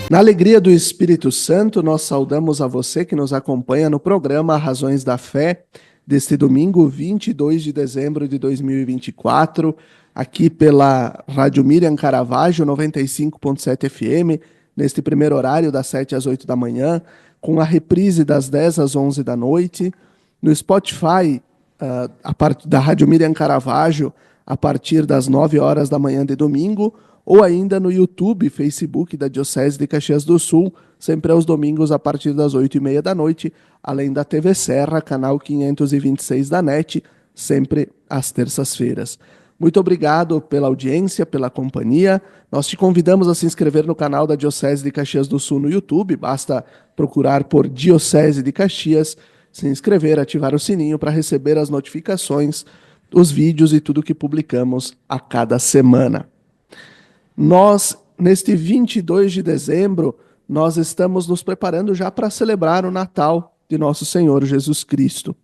Na alegria do Espírito Santo, nós saudamos a você que nos acompanha no programa Razões da Fé, deste domingo, 22 de dezembro de 2024, aqui pela Rádio Miriam Caravaggio, 95.7 FM, neste primeiro horário, das 7 às 8 da manhã, com a reprise das 10 às 11 da noite, no Spotify, da Rádio Miriam Caravaggio, a partir das 9 horas da manhã de domingo, ou ainda no YouTube, Facebook da Diocese de Caxias do Sul, sempre aos domingos a partir das 8h30 da noite, além da TV Serra, canal 526 da NET, sempre às terças-feiras. Muito obrigado pela audiência, pela companhia. Nós te convidamos a se inscrever no canal da Diocese de Caxias do Sul no YouTube, basta procurar por Diocese de Caxias, se inscrever, ativar o sininho para receber as notificações, os vídeos e tudo que publicamos a cada semana. Nós, neste 22 de dezembro, nós estamos nos preparando já para celebrar o Natal de nosso Senhor Jesus Cristo.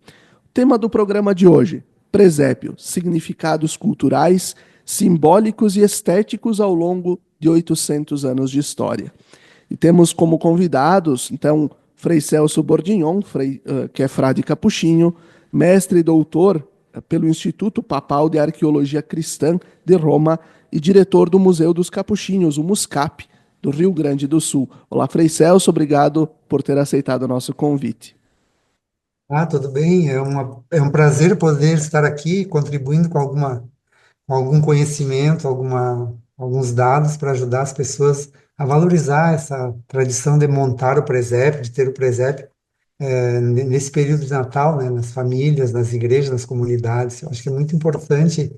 O tema do programa de hoje, presépio, significados culturais, simbólicos e estéticos ao longo de 800 anos de história. E temos como convidados, então, Frei Celso Bordignon, que é frade capuchinho, mestre e doutor pelo Instituto Papal de Arqueologia Cristã de Roma, e diretor do Museu dos Capuchinhos, o MUSCAP, do Rio Grande do Sul. Olá, Frei Celso, obrigado por ter aceitado o nosso convite. Tudo bem. É um prazer poder estar aqui contribuindo com algum conhecimento, alguns dados para ajudar as pessoas a valorizar essa tradição de montar o presépio, de ter o presépio nesse período de Natal, né, nas famílias, nas igrejas, nas comunidades. Eu acho que é muito importante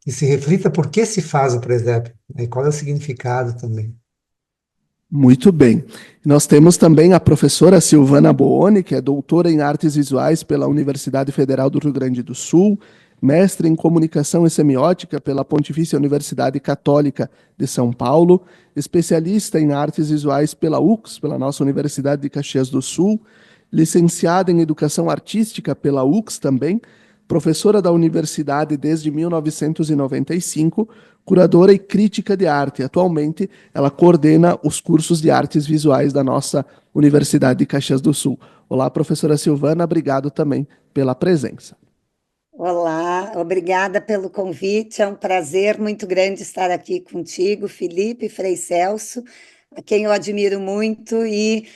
que se reflita por que se faz o presépio, né, e qual é o significado também. Muito bem. Nós temos também a professora Silvana Booni, que é doutora em Artes Visuais pela Universidade Federal do Rio Grande do Sul, mestre em Comunicação e Semiótica pela Pontifícia Universidade Católica de São Paulo, especialista em Artes Visuais pela UX, pela nossa Universidade de Caxias do Sul, licenciada em Educação Artística pela UX também, professora da universidade desde 1995, curadora e crítica de arte. Atualmente, ela coordena os cursos de artes visuais da nossa Universidade de Caxias do Sul. Olá, professora Silvana, obrigado também pela presença. Olá, obrigada pelo convite, é um prazer muito grande estar aqui contigo, Felipe, Frei Celso, a quem eu admiro muito e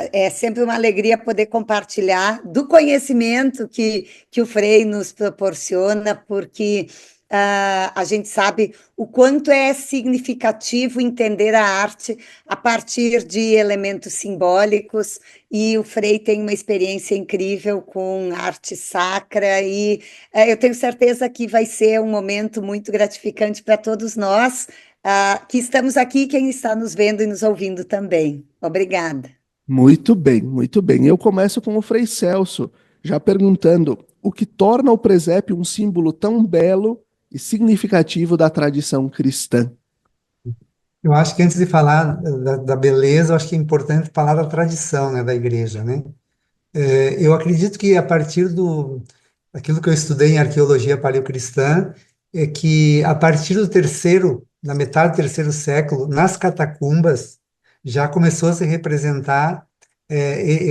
é sempre uma alegria poder compartilhar do conhecimento que o Frei nos proporciona, porque a gente sabe o quanto é significativo entender a arte a partir de elementos simbólicos, e o Frei tem uma experiência incrível com arte sacra, e eu tenho certeza que vai ser um momento muito gratificante para todos nós, que estamos aqui, quem está nos vendo e nos ouvindo também. Obrigada. Muito bem, muito bem. Eu começo com o Frei Celso, já perguntando o que torna o presépio um símbolo tão belo e significativo da tradição cristã. Eu acho que antes de falar da beleza, eu acho que é importante falar da tradição, né, da igreja, né? Eu acredito que a partir daquilo que eu estudei em arqueologia paleocristã, é que a partir na metade do terceiro século, nas catacumbas, já começou a se representar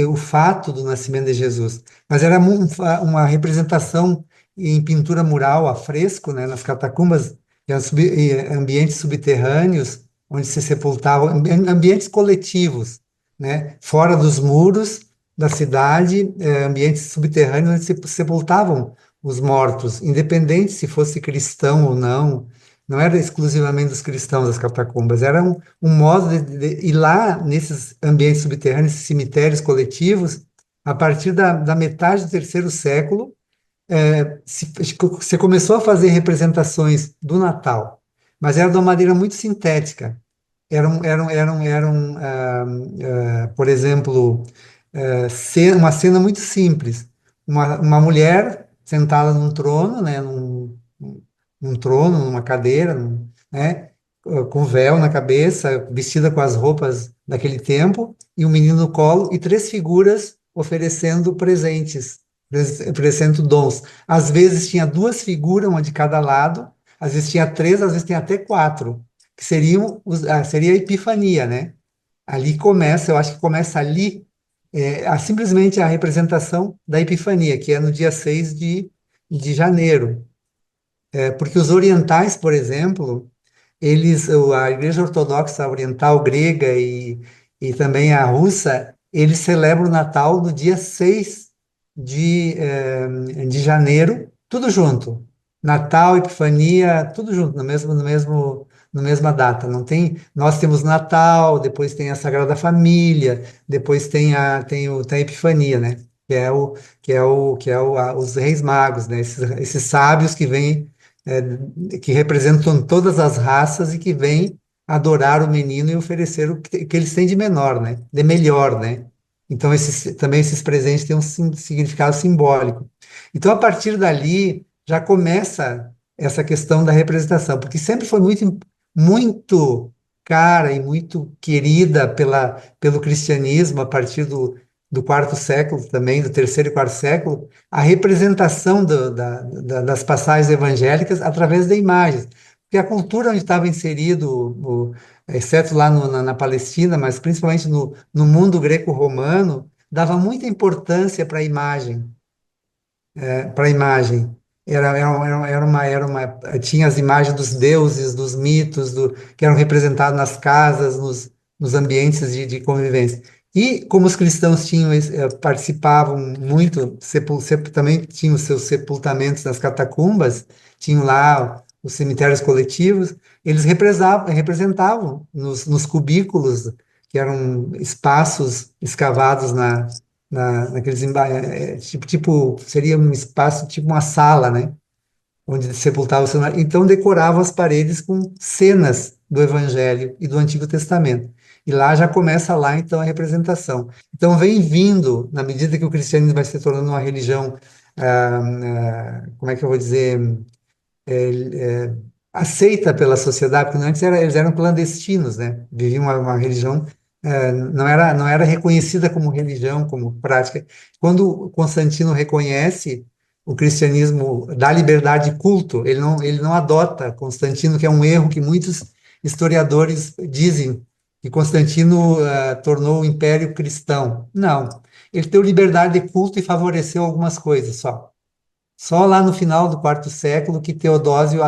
o fato do nascimento de Jesus. Mas era uma representação em pintura mural, a fresco, né, nas catacumbas, em ambientes subterrâneos, onde se sepultavam, ambientes coletivos, né, fora dos muros da cidade, ambientes subterrâneos onde se sepultavam os mortos, independente se fosse cristão ou não. Não era exclusivamente dos cristãos as catacumbas, era um modo de ir lá nesses ambientes subterrâneos, esses cemitérios coletivos, a partir da metade do terceiro século, você começou a fazer representações do Natal, mas era de uma maneira muito sintética. Por exemplo, uma cena muito simples. Uma mulher sentada num trono, né, num trono, numa cadeira, né, com véu na cabeça, vestida com as roupas daquele tempo, e um menino no colo, e três figuras oferecendo presentes, oferecendo dons. Às vezes tinha duas figuras, uma de cada lado, às vezes tinha três, às vezes tinha até quatro, que seria a Epifania, né? Ali começa, eu acho que começa ali, simplesmente a representação da Epifania, que é no dia 6 de janeiro. Porque os orientais, por exemplo, a Igreja Ortodoxa Oriental Grega e também a russa, eles celebram o Natal no dia 6 de janeiro, tudo junto. Natal, Epifania, tudo junto, na mesma data. Não tem, nós temos Natal, depois tem a Sagrada Família, depois tem a Epifania, né? Os Reis Magos, né? Esses sábios que vêm que representam todas as raças e que vêm adorar o menino e oferecer o que eles têm de menor, né? De melhor, né? Então, também esses presentes têm um significado simbólico. Então, a partir dali, já começa essa questão da representação, porque sempre foi muito cara e muito querida pelo cristianismo, a partir do quarto século também, do terceiro e quarto século, a representação das passagens evangélicas através de imagens. Porque a cultura onde estava inserido, exceto lá na Palestina, mas principalmente no mundo greco-romano, dava muita importância para a imagem. Tinha as imagens dos deuses, dos mitos, que eram representados nas casas, nos ambientes de convivência. E como os cristãos participavam muito, também tinham os seus sepultamentos nas catacumbas, tinham lá os cemitérios coletivos, eles representavam nos cubículos, que eram espaços escavados naqueles seria um espaço tipo uma sala, né, onde sepultava o seu marido. Então decoravam as paredes com cenas do Evangelho e do Antigo Testamento. E lá já começa lá então a representação. Então vem vindo, na medida que o cristianismo vai se tornando uma religião, como é que eu vou dizer, aceita pela sociedade, porque antes eles eram clandestinos, né? Viviam uma religião, não era reconhecida como religião, como prática. Quando Constantino reconhece o cristianismo, dá liberdade de culto, ele não adota Constantino, que é um erro que muitos historiadores dizem, que Constantino tornou o império cristão. Não, ele deu liberdade de culto e favoreceu algumas coisas só. Só lá no final do quarto século que Teodósio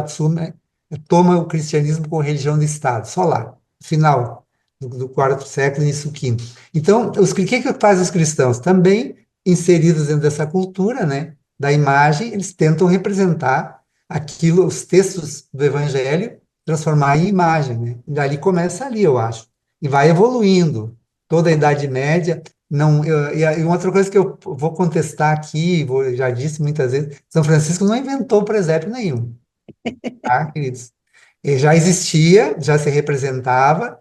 toma o cristianismo como religião de Estado. Só lá, final do quarto século, início do quinto. Então, o que faz os cristãos? Também inseridos dentro dessa cultura, né, da imagem, eles tentam representar aquilo, os textos do Evangelho, transformar em imagem, né? E dali começa ali, eu acho. E vai evoluindo. Toda a Idade Média, não, e uma outra coisa que eu vou contestar aqui, já disse muitas vezes, São Francisco não inventou presépio nenhum, tá, queridos? Ele já existia, já se representava,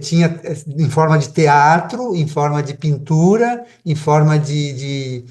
tinha em forma de teatro, em forma de pintura, em forma de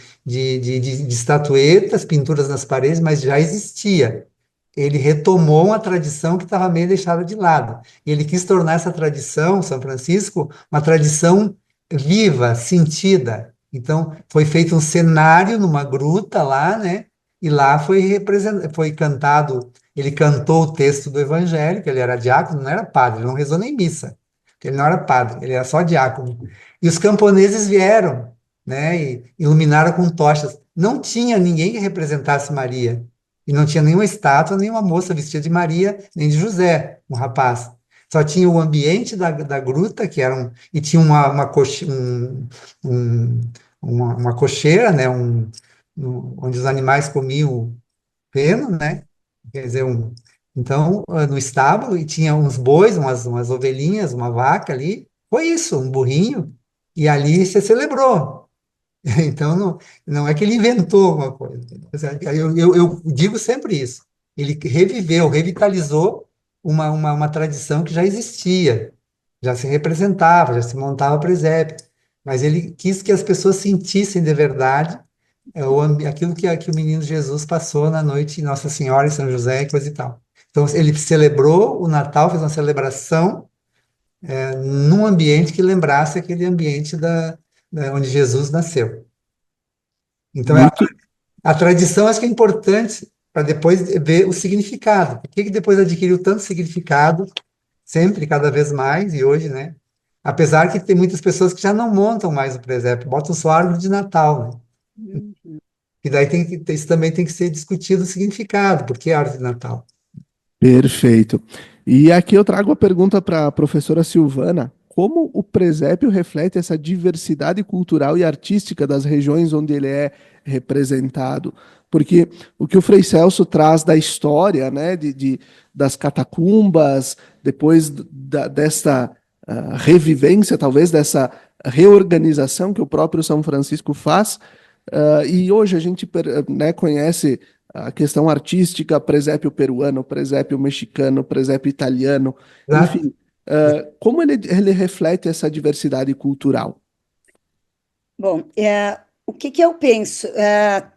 estatuetas, pinturas nas paredes, mas já existia. Ele retomou uma tradição que estava meio deixada de lado. E ele quis tornar essa tradição, São Francisco, uma tradição viva, sentida. Então, foi feito um cenário numa gruta lá, né? E lá foi cantado, ele cantou o texto do Evangelho, que ele era diácono, não era padre, ele não rezou nem missa, porque ele não era padre, ele era só diácono. E os camponeses vieram, né? E iluminaram com tochas. Não tinha ninguém que representasse Maria. E não tinha nenhuma estátua, nenhuma moça vestida de Maria, nem de José, um rapaz. Só tinha o ambiente da gruta, e tinha uma cocheira, né, onde os animais comiam feno, né? Quer dizer, então, no estábulo, e tinha uns bois, umas ovelhinhas, uma vaca ali. Foi isso, um burrinho. E ali se celebrou. Então, não é que ele inventou alguma coisa. Eu digo sempre isso. Ele reviveu, revitalizou uma tradição que já existia, já se representava, já se montava presépio. Mas ele quis que as pessoas sentissem de verdade aquilo que o menino Jesus passou na noite de Nossa Senhora e São José e coisa e tal. Então, ele celebrou o Natal, fez uma celebração num ambiente que lembrasse aquele ambiente onde Jesus nasceu. Então, Muito, a tradição acho que é importante para depois ver o significado. Por que que depois adquiriu tanto significado, sempre, cada vez mais, e hoje, né? Apesar que tem muitas pessoas que já não montam mais o presépio, botam só a árvore de Natal, né? E daí isso também tem que ser discutido o significado, por que a árvore de Natal? perfeito. E aqui eu trago a pergunta para a professora Silvana: como o presépio reflete essa diversidade cultural e artística das regiões onde ele é representado? Porque o que o Frei Celso traz da história, né, das catacumbas, depois desta revivência, talvez dessa reorganização que o próprio São Francisco faz, e hoje a gente né, conhece a questão artística, presépio peruano, presépio mexicano, presépio italiano, Exato. enfim, como ele reflete essa diversidade cultural? Bom, o que que eu penso?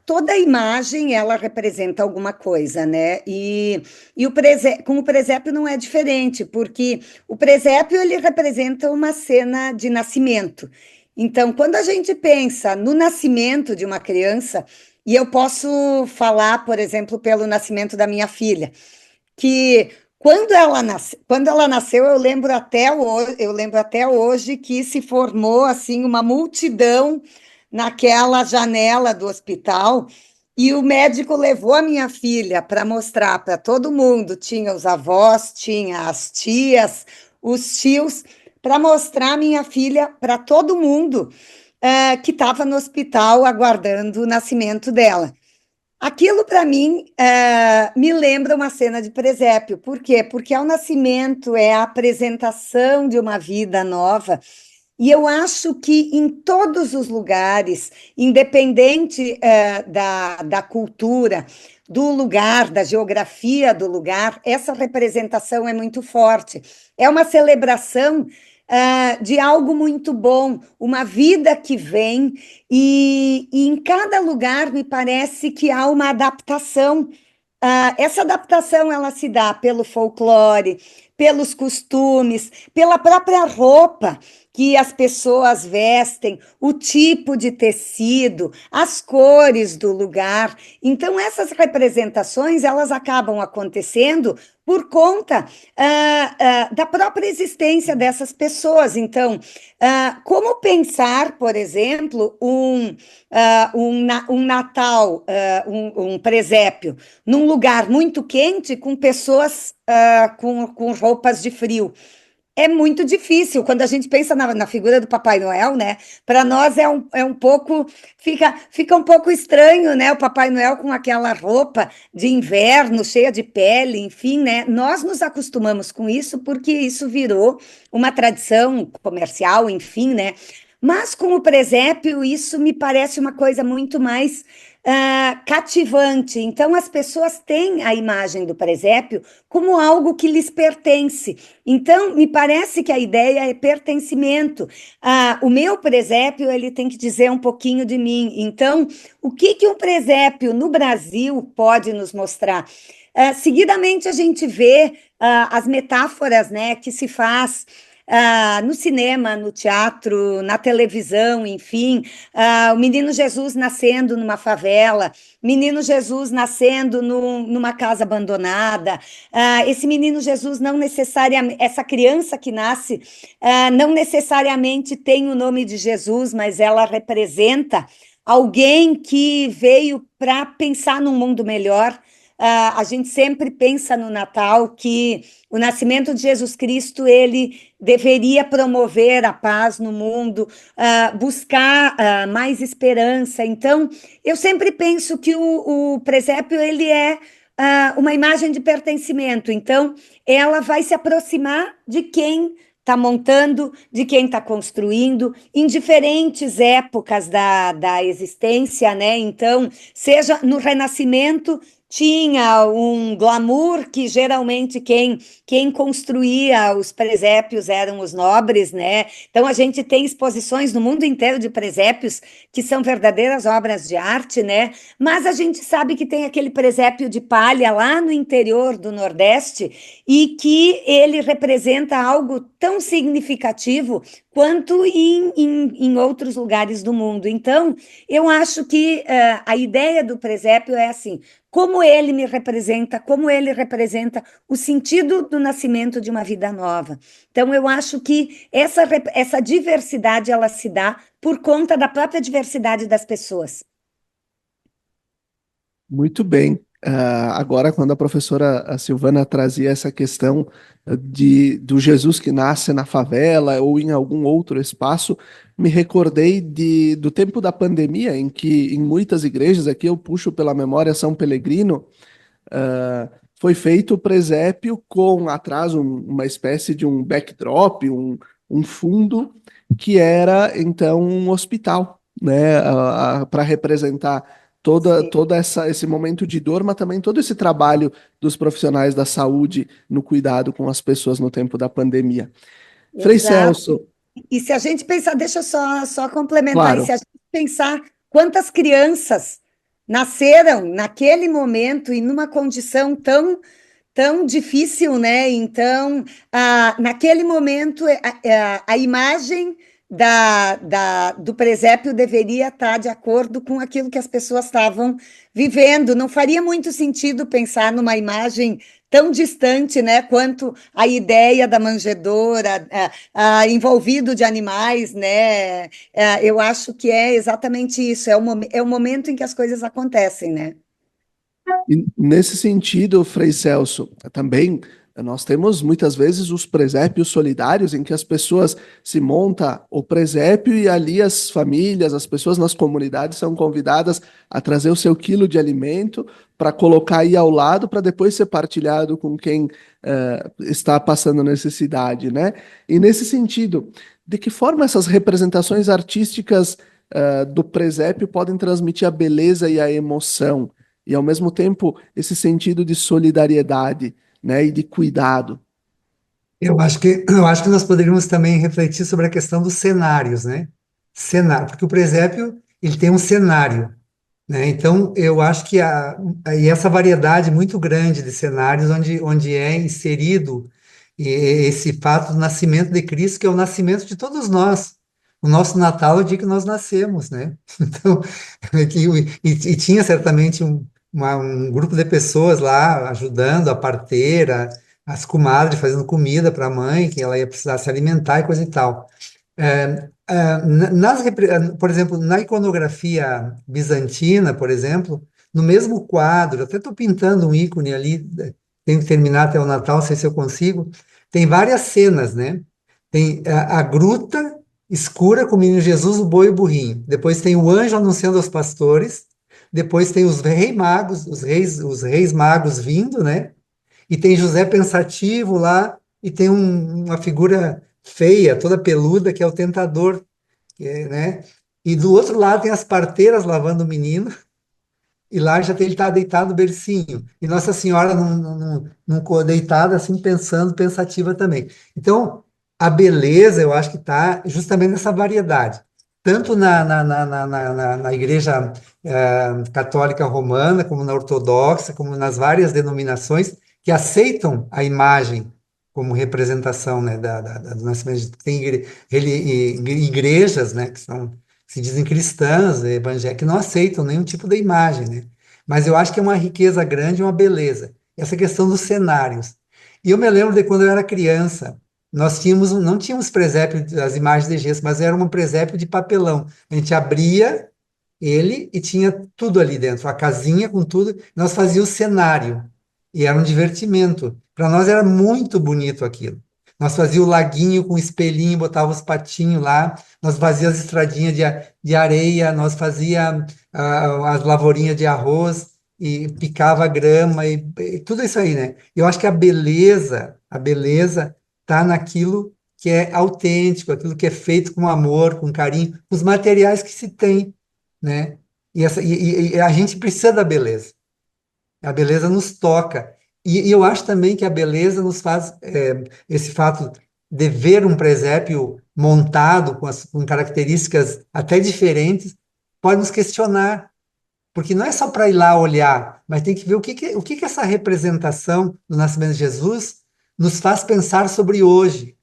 Toda imagem, ela representa alguma coisa, né? E com o presépio não é diferente, porque o presépio, ele representa uma cena de nascimento. Então, quando a gente pensa no nascimento de uma criança, e eu posso falar, por exemplo, pelo nascimento da minha filha, que quando ela nasceu, eu lembro até hoje que se formou assim uma multidão naquela janela do hospital e o médico levou a minha filha para mostrar para todo mundo, tinha os avós, tinha as tias, os tios, para mostrar a minha filha para todo mundo que estava no hospital aguardando o nascimento dela. Aquilo, para mim, me lembra uma cena de presépio. Por quê? Porque é o nascimento, é a apresentação de uma vida nova. E eu acho que em todos os lugares, independente, da cultura, do lugar, da geografia do lugar, essa representação é muito forte. É uma celebração, de algo muito bom, uma vida que vem, e em cada lugar me parece que há uma adaptação. Essa adaptação ela se dá pelo folclore, pelos costumes, pela própria roupa que as pessoas vestem, o tipo de tecido, as cores do lugar. Então, essas representações elas acabam acontecendo por conta da própria existência dessas pessoas. Então, como pensar, por exemplo, um Natal, um presépio, num lugar muito quente com pessoas com roupas de frio? É muito difícil quando a gente pensa na figura do Papai Noel, né? Para nós é um pouco, fica um pouco estranho, né? O Papai Noel com aquela roupa de inverno, cheia de pele, enfim, né? Nós nos acostumamos com isso porque isso virou uma tradição comercial, enfim, né? Mas com o presépio, isso me parece uma coisa muito mais cativante. Então, as pessoas têm a imagem do presépio como algo que lhes pertence. Então, me parece que a ideia é pertencimento. O meu presépio, ele tem que dizer um pouquinho de mim. Então, o que que um presépio no Brasil pode nos mostrar? Seguidamente, a gente vê as metáforas, né, que se faz no cinema, no teatro, na televisão, enfim, o menino Jesus nascendo numa favela, menino Jesus nascendo numa casa abandonada, esse menino Jesus não necessariamente, essa criança que nasce, não necessariamente tem o nome de Jesus, mas ela representa alguém que veio para pensar num mundo melhor. A gente sempre pensa no Natal que o nascimento de Jesus Cristo ele deveria promover a paz no mundo, buscar mais esperança. Então, eu sempre penso que o presépio ele é uma imagem de pertencimento. Então, ela vai se aproximar de quem está montando, de quem está construindo, em diferentes épocas da existência, né? Então, seja no Renascimento, tinha um glamour que geralmente quem construía os presépios eram os nobres, né? Então a gente tem exposições no mundo inteiro de presépios que são verdadeiras obras de arte, né? Mas a gente sabe que tem aquele presépio de palha lá no interior do Nordeste e que ele representa algo tão significativo quanto em outros lugares do mundo. Então, eu acho que a ideia do presépio é assim, como ele me representa, como ele representa o sentido do nascimento de uma vida nova. Então, eu acho que essa diversidade ela se dá por conta da própria diversidade das pessoas. Muito bem. Agora, quando a professora a Silvana trazia essa questão do Jesus que nasce na favela ou em algum outro espaço, me recordei do tempo da pandemia, em que em muitas igrejas, aqui eu puxo pela memória São Pelegrino, foi feito o presépio com atrás uma espécie de um backdrop, um fundo, que era então um hospital, né, para representar Sim, esse momento de dor, mas também todo esse trabalho dos profissionais da saúde no cuidado com as pessoas no tempo da pandemia. Frei exato. Celso, E se a gente pensar, deixa eu só complementar, e se claro. a gente pensar quantas crianças nasceram naquele momento e numa condição tão difícil, né? Então, naquele momento, a imagem do presépio deveria estar de acordo com aquilo que as pessoas estavam vivendo. Não faria muito sentido pensar numa imagem tão distante, né? Quanto a ideia da manjedoura, envolvido de animais, né? Eu acho que é exatamente isso, é o momento em que as coisas acontecem, né? E nesse sentido, Frei Celso, também nós temos muitas vezes os presépios solidários em que as pessoas se monta o presépio e ali as famílias, as pessoas nas comunidades são convidadas a trazer o seu quilo de alimento para colocar aí ao lado para depois ser partilhado com quem está passando necessidade, né? E nesse sentido, de que forma essas representações artísticas do presépio podem transmitir a beleza e a emoção? E ao mesmo tempo esse sentido de solidariedade, né, e de cuidado. Eu acho que nós poderíamos também refletir sobre a questão dos cenários, né? Cenário, porque o presépio ele tem um cenário, né? Então eu acho que e essa variedade muito grande de cenários onde é inserido esse fato do nascimento de Cristo, que é o nascimento de todos nós. O nosso Natal é o dia que nós nascemos, né? Então, e tinha certamente um grupo de pessoas lá ajudando, a parteira, as comadres fazendo comida para a mãe, que ela ia precisar se alimentar e coisa e tal. Por exemplo, na iconografia bizantina, por exemplo, no mesmo quadro, até estou pintando um ícone ali, tenho que terminar até o Natal, não sei se eu consigo, tem várias cenas, né? Tem a gruta escura com o menino Jesus, o boi e o burrinho. Depois tem o anjo anunciando aos pastores. Depois tem os reis magos, os reis magos vindo, né? E tem José pensativo lá, e tem uma figura feia, toda peluda, que é o tentador, né? E do outro lado tem as parteiras lavando o menino, e lá já ele está deitado no bercinho. E Nossa Senhora deitada, assim, pensando, pensativa também. Então, a beleza, eu acho que está justamente nessa variedade. Tanto na Igreja Católica Romana, como na Ortodoxa, como nas várias denominações que aceitam a imagem como representação, né, do nascimento de tem igrejas, né, que se dizem cristãs, evangélicas, que não aceitam nenhum tipo de imagem, né? Mas eu acho que é uma riqueza grande, uma beleza. Essa questão dos cenários. E eu me lembro de quando eu era criança, nós não tínhamos presépio das imagens de gesso, mas era um presépio de papelão. A gente abria ele e tinha tudo ali dentro, a casinha com tudo. Nós fazíamos o cenário e era um divertimento. Para nós era muito bonito aquilo. Nós fazíamos o laguinho com espelhinho, botava os patinhos lá, nós fazíamos as estradinhas de areia, nós fazíamos as lavourinhas de arroz e picava a grama e tudo isso aí, né? Eu acho que a beleza está naquilo que é autêntico, aquilo que é feito com amor, com carinho, os materiais que se tem, né? E a gente precisa da beleza. A beleza nos toca. E eu acho também que a beleza nos faz, esse fato de ver um presépio montado com características até diferentes, pode nos questionar, porque não é só para ir lá olhar, mas tem que ver o que que essa representação do nascimento de Jesus nos faz pensar sobre hoje,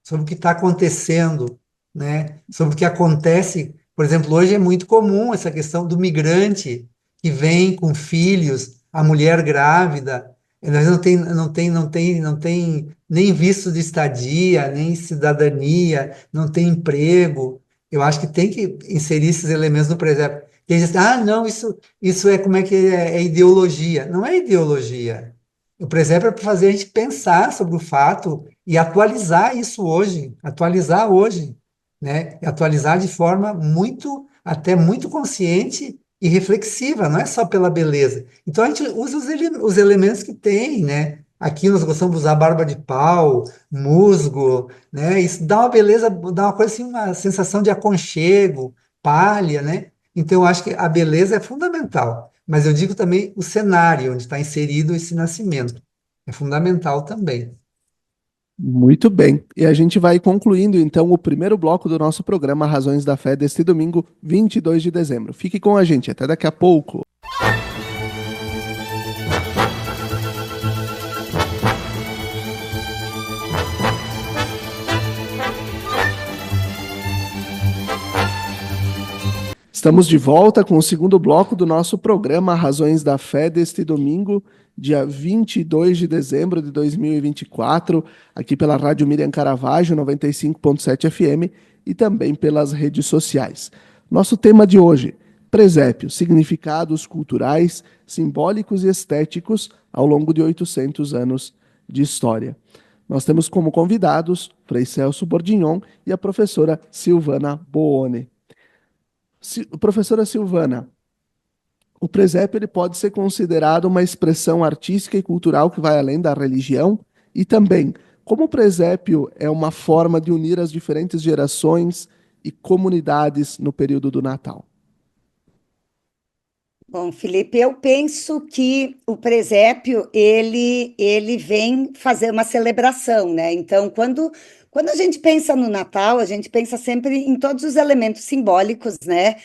sobre o que está acontecendo, né? Sobre o que acontece. Por exemplo, hoje é muito comum essa questão do migrante que vem com filhos, a mulher grávida, às vezes não tem nem visto de estadia, nem cidadania, não tem emprego. Eu acho que tem que inserir esses elementos no presépio. E eles dizem, não, isso é como é que é ideologia. Não é ideologia. O presépio é para fazer a gente pensar sobre o fato e atualizar isso hoje, atualizar hoje, né? E atualizar de forma até muito consciente e reflexiva, não é só pela beleza. Então a gente usa os elementos que tem, né? Aqui nós gostamos de usar barba de pau, musgo, né? Isso dá uma beleza, dá uma coisa assim, uma sensação de aconchego, palha, né? Então eu acho que a beleza é fundamental. Mas eu digo também o cenário onde está inserido esse nascimento. É fundamental também. Muito bem. E a gente vai concluindo então o primeiro bloco do nosso programa Razões da Fé deste domingo, 22 de dezembro. Fique com a gente, até daqui a pouco. Estamos de volta com o segundo bloco do nosso programa Razões da Fé deste domingo, dia 22 de dezembro de 2024, aqui pela Rádio Miriam Caravaggio 95.7 FM e também pelas redes sociais. Nosso tema de hoje, presépio, significados culturais, simbólicos e estéticos ao longo de 800 anos de história. Nós temos como convidados Frei Celso Bordignon e a professora Silvana Boone. Professora Silvana, o presépio ele pode ser considerado uma expressão artística e cultural que vai além da religião? E também, como o presépio é uma forma de unir as diferentes gerações e comunidades no período do Natal? Bom, Felipe, eu penso que o presépio ele vem fazer uma celebração, né? Então, quando a gente pensa no Natal, a gente pensa sempre em todos os elementos simbólicos, né?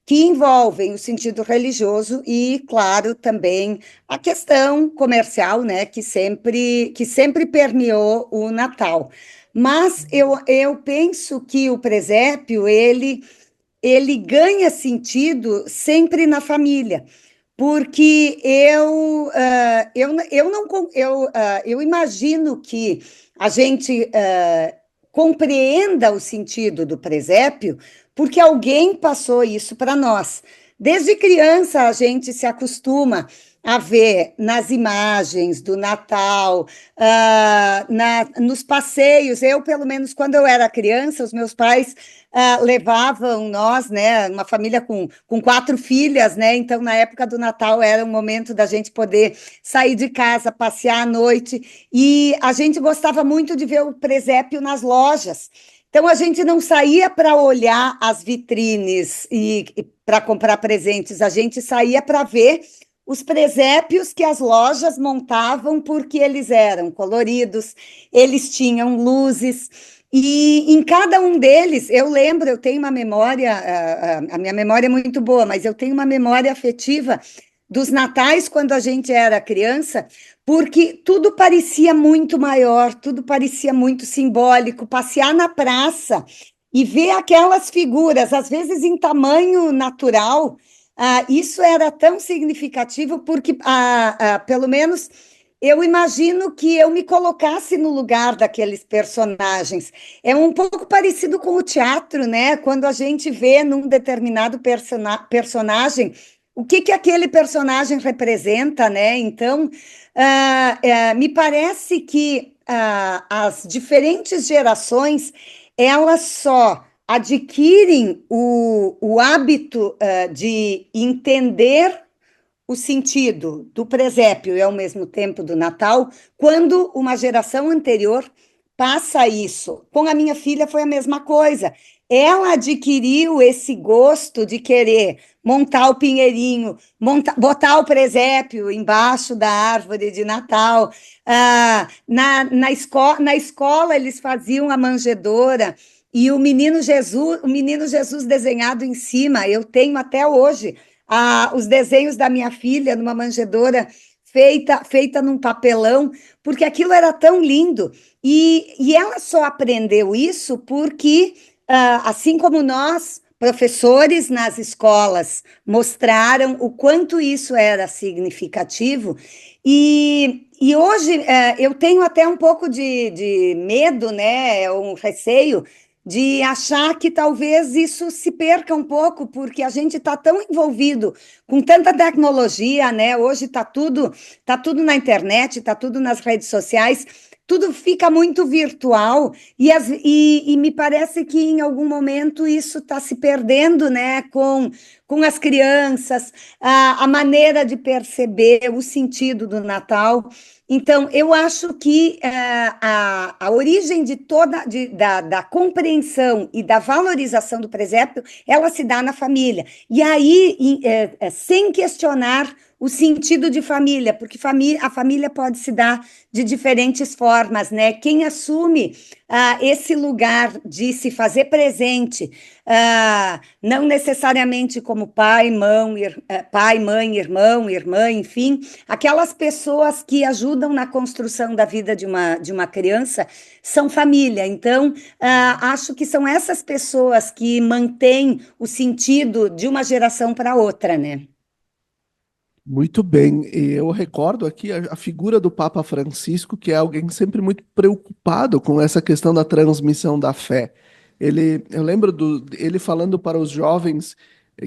Que envolvem o sentido religioso e, claro, também a questão comercial, né? Que sempre permeou o Natal. Mas eu penso que o presépio ele ganha sentido sempre na família, porque eu não eu imagino que a gente compreenda o sentido do presépio porque alguém passou isso para nós. Desde criança a gente se acostuma a ver nas imagens do Natal, nos passeios. Eu, pelo menos, quando eu era criança, os meus pais levavam nós, né, uma família com 4 filhas, né, então na época do Natal era um momento da gente poder sair de casa, passear à noite, e a gente gostava muito de ver o presépio nas lojas. Então a gente não saía para olhar as vitrines e para comprar presentes, a gente saía para ver os presépios que as lojas montavam, porque eles eram coloridos, eles tinham luzes, e em cada um deles, eu lembro, eu tenho uma memória, a minha memória é muito boa, mas eu tenho uma memória afetiva dos natais quando a gente era criança, porque tudo parecia muito maior, tudo parecia muito simbólico. Passear na praça e ver aquelas figuras, às vezes em tamanho natural, isso era tão significativo porque, pelo menos, eu imagino que eu me colocasse no lugar daqueles personagens. É um pouco parecido com o teatro, né? Quando a gente vê num determinado personagem o que aquele personagem representa, né? Então, me parece que as diferentes gerações elas só adquirem o hábito de entender o sentido do presépio e ao mesmo tempo do Natal, quando uma geração anterior passa isso. Com a minha filha foi a mesma coisa. ela adquiriu esse gosto de querer montar o pinheirinho, botar o presépio embaixo da árvore de Natal. Na escola eles faziam a manjedoura e o menino Jesus desenhado em cima. Eu tenho até hoje os desenhos da minha filha numa manjedoura feita num papelão, porque aquilo era tão lindo. E ela só aprendeu isso porque, assim como nós, professores nas escolas, mostraram o quanto isso era significativo. E hoje eu tenho até um pouco de medo, né, um receio de achar que talvez isso se perca um pouco, porque a gente está tão envolvido com tanta tecnologia, né? Hoje tá tudo na internet, está tudo nas redes sociais, tudo fica muito virtual e me parece que em algum momento isso está se perdendo, né? Com as crianças, a maneira de perceber o sentido do Natal. Então, eu acho que a origem de da compreensão e da valorização do presépio, ela se dá na família. E aí, sem questionar o sentido de família, porque a família pode se dar de diferentes formas, né? Quem assume esse lugar de se fazer presente, não necessariamente como pai, mãe, irmão, irmã, enfim, aquelas pessoas que ajudam na construção da vida de uma criança são família. Então, acho que são essas pessoas que mantêm o sentido de uma geração para outra, né? Muito bem, e eu recordo aqui a figura do Papa Francisco, que é alguém sempre muito preocupado com essa questão da transmissão da fé. Eu lembro ele falando para os jovens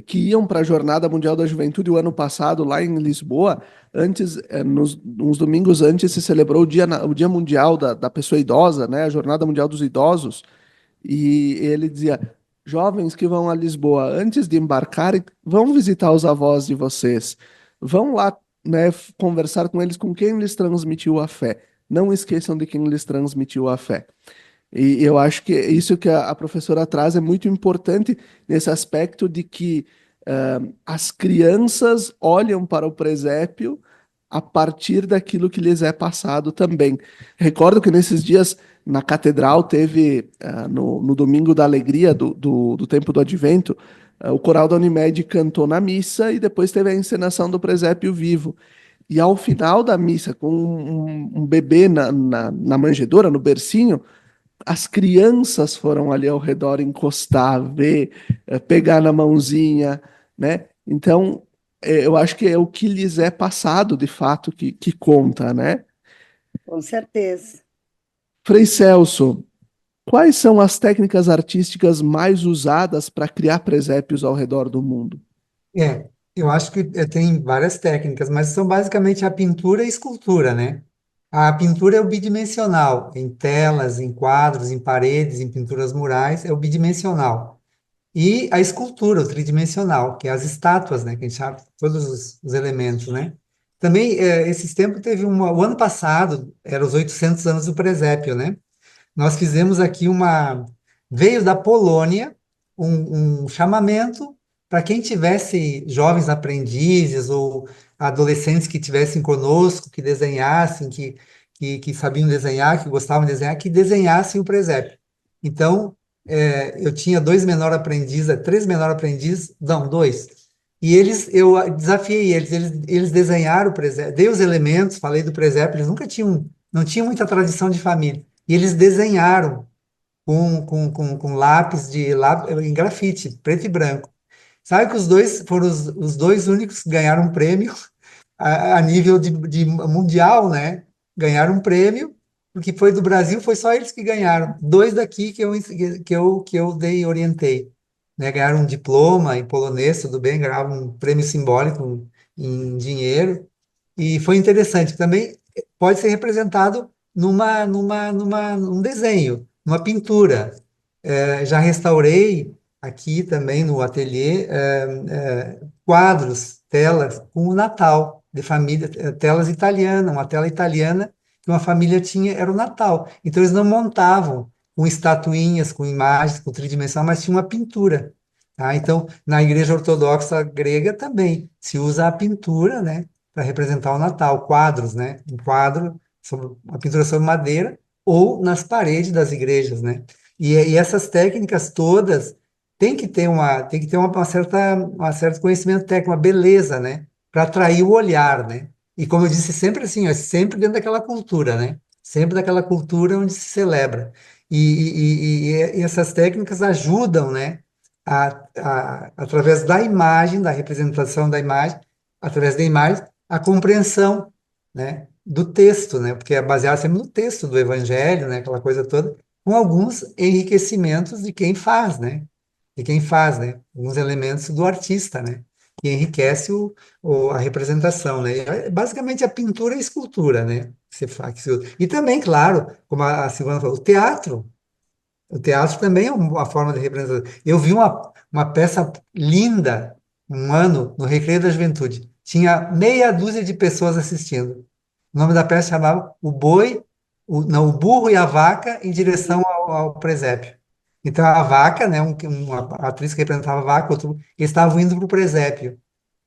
que iam para a Jornada Mundial da Juventude o ano passado, lá em Lisboa. Antes, uns domingos antes, se celebrou o Dia Mundial da Pessoa Idosa, né, a Jornada Mundial dos Idosos, e ele dizia: jovens que vão a Lisboa, antes de embarcarem, vão visitar os avós de vocês. Vão lá, né, conversar com eles, com quem lhes transmitiu a fé. Não esqueçam de quem lhes transmitiu a fé. E eu acho que isso que a professora traz é muito importante nesse aspecto de que as crianças olham para o presépio a partir daquilo que lhes é passado também. Recordo que nesses dias na catedral teve, no Domingo da Alegria do Tempo do Advento, o coral da Unimed cantou na missa e depois teve a encenação do presépio vivo. E ao final da missa, com um bebê na manjedoura, no bercinho, as crianças foram ali ao redor encostar, ver, pegar na mãozinha, né? Então, eu acho que é o que lhes é passado, de fato, que conta, né? Com certeza. Frei Celso, quais são as técnicas artísticas mais usadas para criar presépios ao redor do mundo? É, eu acho que tem várias técnicas, mas são basicamente a pintura e a escultura, né? A pintura é o bidimensional, em telas, em quadros, em paredes, em pinturas murais, é o bidimensional. E a escultura, o tridimensional, que é as estátuas, né? Que a gente sabe todos os elementos, né? Também, esses tempos teve o ano passado, era os 800 anos do presépio, né? Nós fizemos aqui veio da Polônia um chamamento para quem tivesse jovens aprendizes ou adolescentes que tivessem conosco, que desenhassem, que sabiam desenhar, que gostavam de desenhar, que desenhassem o presépio. Então, eu tinha três menor aprendizes, não, dois. E eu desafiei eles desenharam o presépio, dei os elementos, falei do presépio, eles não tinham muita tradição de família. E eles desenharam com lápis em grafite, preto e branco. Sabe que os dois foram os dois únicos que ganharam um prêmio a nível de mundial, né? Ganharam um prêmio, porque foi do Brasil, foi só eles que ganharam. Dois daqui que eu orientei, né? Ganharam um diploma em polonês, tudo bem, ganharam um prêmio simbólico em dinheiro. E foi interessante. Também pode ser representado num desenho, numa pintura. Já restaurei aqui também no ateliê quadros, telas com o Natal de família, telas italianas, uma tela italiana que uma família tinha, era o Natal. Então eles não montavam, com estatuinhas, com imagens, com tridimensional, mas tinha uma pintura. Tá? Então, na Igreja Ortodoxa grega também se usa a pintura, né, para representar o Natal, quadros, né, um quadro, sobre, uma pintura sobre madeira, ou nas paredes das igrejas, né? E essas técnicas todas tem que ter uma certo conhecimento técnico, uma beleza, né, para atrair o olhar, né? E como eu disse, sempre assim, ó, sempre dentro daquela cultura, né? Sempre daquela cultura onde se celebra. E essas técnicas ajudam, né, através da imagem, da representação da imagem, através da imagem, a compreensão, né, do texto, né, porque é baseado sempre no texto do Evangelho, né, aquela coisa toda, com alguns enriquecimentos de quem faz, né, alguns elementos do artista, né, que enriquece a representação, né, basicamente a pintura e a escultura, né, que se faz, que se usa. E também, claro, como a Silvana falou, o teatro também é uma forma de representação. Eu vi uma peça linda, um ano, no Recreio da Juventude. Tinha meia dúzia de pessoas assistindo. O nome da peça chamava O Boi, não, O Burro e a Vaca em direção ao presépio. Então, a vaca, né, uma atriz que representava a vaca, eles estavam indo para o presépio,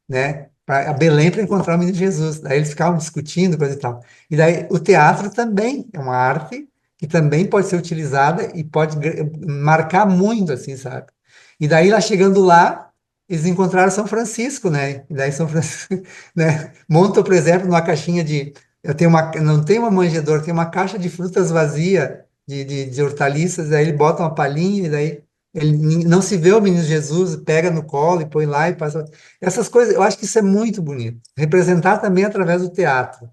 né, para Belém para encontrar o menino Jesus. Daí eles ficavam discutindo, coisa e tal. E daí o teatro também é uma arte que também pode ser utilizada e pode marcar muito, assim, sabe? E daí lá chegando lá, eles encontraram São Francisco, né? E daí São Francisco, né, monta, por exemplo, numa caixinha de, eu tenho uma, não tem uma manjedoura, tem uma caixa de frutas vazia de hortaliças, daí ele bota uma palhinha e daí ele não se vê o menino Jesus, pega no colo e põe lá e passa. Essas coisas, eu acho que isso é muito bonito. Representar também através do teatro,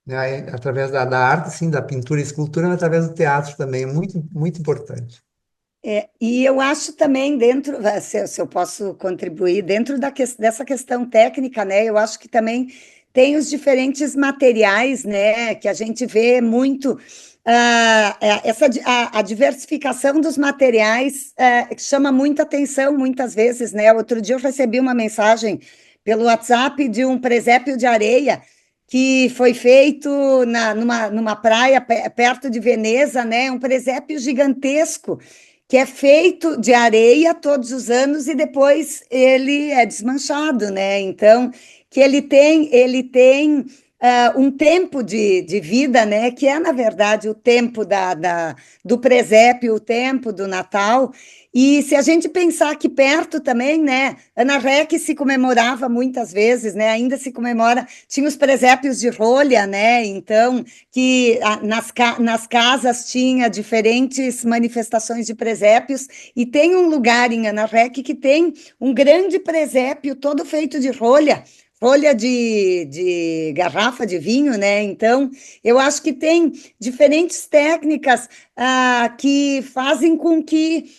né? Através da arte, sim, da pintura e escultura, mas através do teatro também, é muito, muito importante. E eu acho também dentro, se eu posso contribuir, dentro dessa questão técnica, né? Eu acho que também tem os diferentes materiais, né? Que a gente vê muito a diversificação dos materiais que chama muita atenção muitas vezes, né? Outro dia eu recebi uma mensagem pelo WhatsApp de um presépio de areia que foi feito numa praia perto de Veneza, né? Um presépio gigantesco que é feito de areia todos os anos e depois ele é desmanchado, né? Então, que ele tem um tempo de vida, né? Que é, na verdade, o tempo do presépio, o tempo do Natal. E se a gente pensar aqui perto também, né? Ana Rec se comemorava muitas vezes, né? Ainda se comemora, tinha os presépios de rolha, né? Então, que nas casas tinha diferentes manifestações de presépios, e tem um lugar em Ana Rec que tem um grande presépio todo feito de rolha, rolha de garrafa de vinho, né? Então, eu acho que tem diferentes técnicas que fazem com que,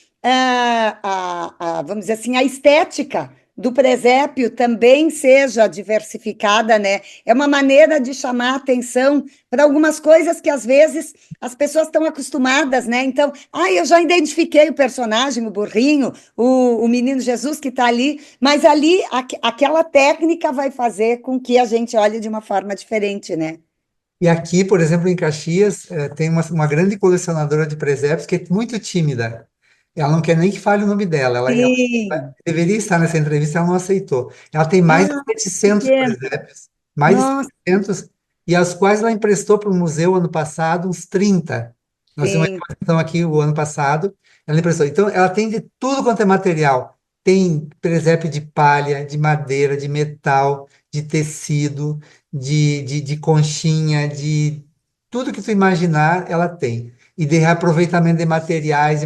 vamos dizer assim, a estética do presépio também seja diversificada, né? É uma maneira de chamar atenção para algumas coisas que às vezes as pessoas estão acostumadas, né? Então, eu já identifiquei o personagem, o burrinho, o menino Jesus que está ali, mas ali aquela técnica vai fazer com que a gente olhe de uma forma diferente, né? E aqui, por exemplo, em Caxias, tem uma grande colecionadora de presépios que é muito tímida. Ela não quer nem que fale o nome dela. Ela Sim. deveria estar nessa entrevista, ela não aceitou. Ela tem mais de Ah, que 700 pena. presépios, mais de Nossa, 700, e as quais ela emprestou para o museu ano passado uns 30. Nós temos uma sim, exposição aqui o ano passado, ela emprestou. Então, ela tem de tudo quanto é material. Tem presépio de palha, de madeira, de metal, de tecido, de conchinha, de tudo que tu imaginar, ela tem. E de reaproveitamento de materiais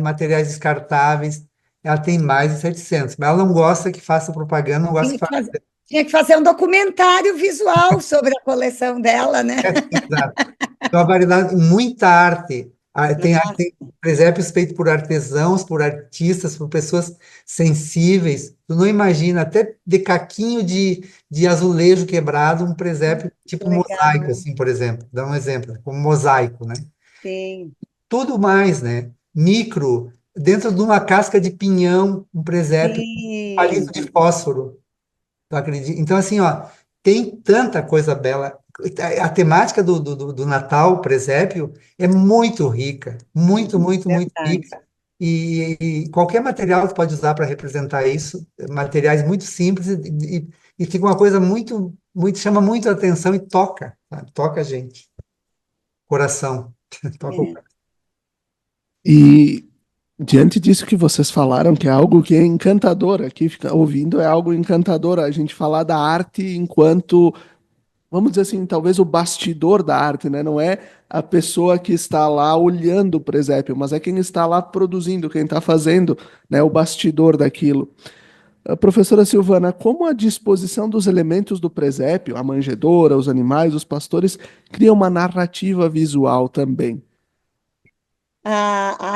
descartáveis, ela tem mais de 700. Mas ela não gosta que faça propaganda, não gosta tinha que que faça. fazer, tinha que fazer um documentário visual sobre a coleção dela, né? Exato. Tem uma variedade, muita arte. Nossa, Tem presépios feitos por artesãos, por artistas, por pessoas sensíveis. Tu não imagina, até de caquinho de azulejo quebrado, um presépio que tipo um mosaico, legal. assim, por exemplo. Dá um exemplo, como um mosaico, né? Sim, Tudo mais, né? Micro, dentro de uma casca de pinhão, um presépio, um palito sim. de fósforo. Tu acredita? Então, assim, ó, tem tanta coisa bela. A temática do Natal, presépio, é muito rica, muito Verdade. rica. E qualquer material você pode usar para representar isso, materiais muito simples, e fica uma coisa chama muito a atenção e toca, sabe? Toca a gente, coração. Toca o... É. E diante disso que vocês falaram, que é algo que é encantador, aqui fica ouvindo é algo encantador, a gente falar da arte enquanto, vamos dizer assim, talvez o bastidor da arte, né? Não é a pessoa que está lá olhando o presépio, mas é quem está lá produzindo, quem está fazendo, né, o bastidor daquilo. Professora Silvana, como a disposição dos elementos do presépio, a manjedoura, os animais, os pastores, cria uma narrativa visual também?